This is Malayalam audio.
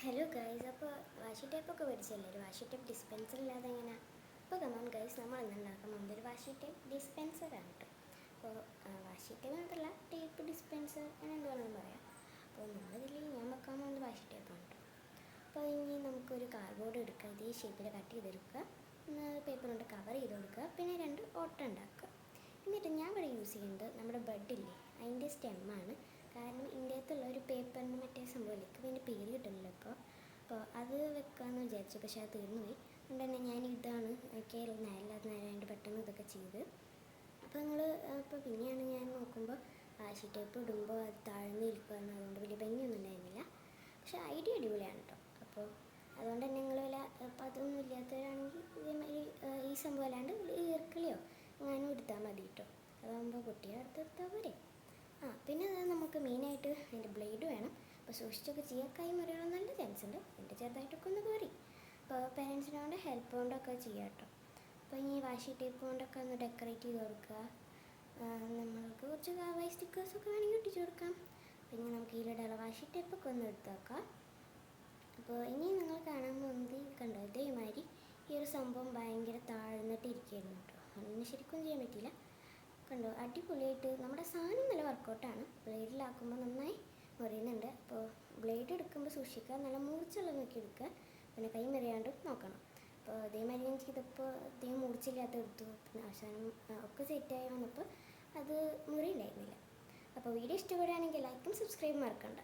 ഹലോ ഗൈസ്, അപ്പോൾ വാഷി ടേപ്പൊക്കെ മേടിച്ചല്ലേ? ഒരു വാഷി ടേപ്പ് ഡിസ്പെൻസർ ഇല്ലാതെ എങ്ങനെ? അപ്പോൾ കമോൺ ഗൈസ്, നമ്മൾ ഇന്നുണ്ടാക്കാൻ പോകുന്നത് ഒരു വാഷി ടേപ്പ് ഡിസ്പെൻസറാണ് കേട്ടോ. അപ്പോൾ വാഷി ടേപ്പ് മാത്രമല്ല, ടേപ്പ് ഡിസ്പെൻസർ അങ്ങനെ എന്ത് വേണമെന്ന് പറയാം. അപ്പോൾ നമ്മളിതിൽ ഞാൻ വെക്കാൻ പോകുന്നത് വാഷി ടേപ്പാണ് കേട്ടോ. അപ്പോൾ ഇനി നമുക്കൊരു കാർഡ്ബോർഡ് എടുക്കുക, ഇതേ ഷേപ്പിൽ കട്ട് ചെയ്തെടുക്കുക, പേപ്പർ കൊണ്ട് കവർ ചെയ്ത് കൊടുക്കുക, പിന്നെ 2 ഓട്ട ഉണ്ടാക്കുക. എന്നിട്ട് ഞാൻ ഇവിടെ യൂസ് ചെയ്യുന്നത് നമ്മുടെ ബഡില്ലേ അതിൻ്റെ സ്റ്റെമ്മാണ്. കാരണം ഇന്ത്യത്തുള്ള ഒരു പേപ്പറിന് മറ്റേ സംഭവമില്ല, അതിൻ്റെ പേര് കിട്ടുന്നില്ല അപ്പോൾ അത് വെക്കാമെന്ന് വിചാരിച്ചു, പക്ഷേ അത് തീർന്നുപോയി. അതുകൊണ്ട് തന്നെ ഞാൻ ഇതാണ് അല്ലാതെ നേരായിട്ട് പെട്ടെന്ന് ഇതൊക്കെ ചെയ്ത്. അപ്പോൾ പിന്നെയാണ് ഞാൻ നോക്കുമ്പോൾ വാഷി ടേപ്പ് ഇടുമ്പോൾ അത് താഴ്ന്നിരിക്കുകയാണ്, അതുകൊണ്ട് വലിയ ഭംഗിയൊന്നും ഉണ്ടായിരുന്നില്ല. പക്ഷേ ഐഡിയ അടിപൊളിയാണ് കേട്ടോ. അപ്പോൾ അതുകൊണ്ട് തന്നെ നിങ്ങൾ അപ്പോൾ അതൊന്നും ഇല്ലാത്തവരാണെങ്കിൽ ഇതേമാതിരി ഈ സംഭവം അല്ലാണ്ട് ഈർക്കിളിയോ ഞാനും എടുത്താൽ മതി കേട്ടോ. അതാകുമ്പോൾ കുട്ടിയെ അടുത്തെടുത്താൽ പോരെ. പിന്നെ നമുക്ക് മെയിനായിട്ട് അതിൻ്റെ ബ്ലേഡ് വേണം. അപ്പോൾ സൂക്ഷിച്ചൊക്കെ ചെയ്യാൻ കൈ മുറിയാൻ നല്ല ചാൻസ് ഉണ്ട്. എൻ്റെ ചെറുതായിട്ടൊക്കെ ഒന്ന് കയറി. അപ്പോൾ പേരൻസിനെ കൊണ്ട് ഹെൽപ്പ് കൊണ്ടൊക്കെ ചെയ്യാം കേട്ടോ. അപ്പോൾ ഇനി വാഷി ടേപ്പ് കൊണ്ടൊക്കെ ഒന്ന് ഡെക്കറേറ്റ് ചെയ്ത് കൊടുക്കുക. നമ്മൾക്ക് കുറച്ച് കാവായി സ്റ്റിക്കേഴ്സൊക്കെ വേണമെങ്കിൽ ഒട്ടിച്ച് കൊടുക്കാം. പിന്നെ നമുക്ക് ഇതിലിടാനുള്ള വാഷി ടേപ്പൊക്കെ ഒന്ന് എടുത്ത് വെക്കാം. അപ്പോൾ ഇനി നിങ്ങൾ കാണാൻ പോകുന്നത് കണ്ടോ, ഇതേമാതിരി ഈ ഒരു സംഭവം ഭയങ്കര താഴ്ന്നിട്ട് ഇരിക്കുകയായിരുന്നു കേട്ടോ. അതൊന്നും ശരിക്കും ചെയ്യാൻ പറ്റിയില്ല. കണ്ടോ, അടിപൊളിയായിട്ട് നമ്മുടെ സാധനം നല്ല വർക്കൗട്ടാണ്. ബ്ലേഡിലാക്കുമ്പോൾ നന്നായി മുറിയുന്നുണ്ട്. അപ്പോൾ ബ്ലേഡ് എടുക്കുമ്പോൾ സൂക്ഷിക്കുക, നല്ല മൂർച്ചുള്ള നോക്കി എടുക്കുക, പിന്നെ കൈ മുറിയാണ്ട് നോക്കണം. അപ്പോൾ അതേമാതിരി ഞാൻ ചെയ്തപ്പോൾ അധികം മൂർച്ചയില്ലാത്ത എടുത്തു. പിന്നെ അവസാനം ഒക്കെ സെറ്റായി വന്നപ്പോൾ അത് മുറി ഉണ്ടായിരുന്നില്ല. അപ്പോൾ വീഡിയോ ഇഷ്ടപ്പെടുകയാണെങ്കിൽ ലൈക്കും സബ്സ്ക്രൈബും മറക്കണ്ട.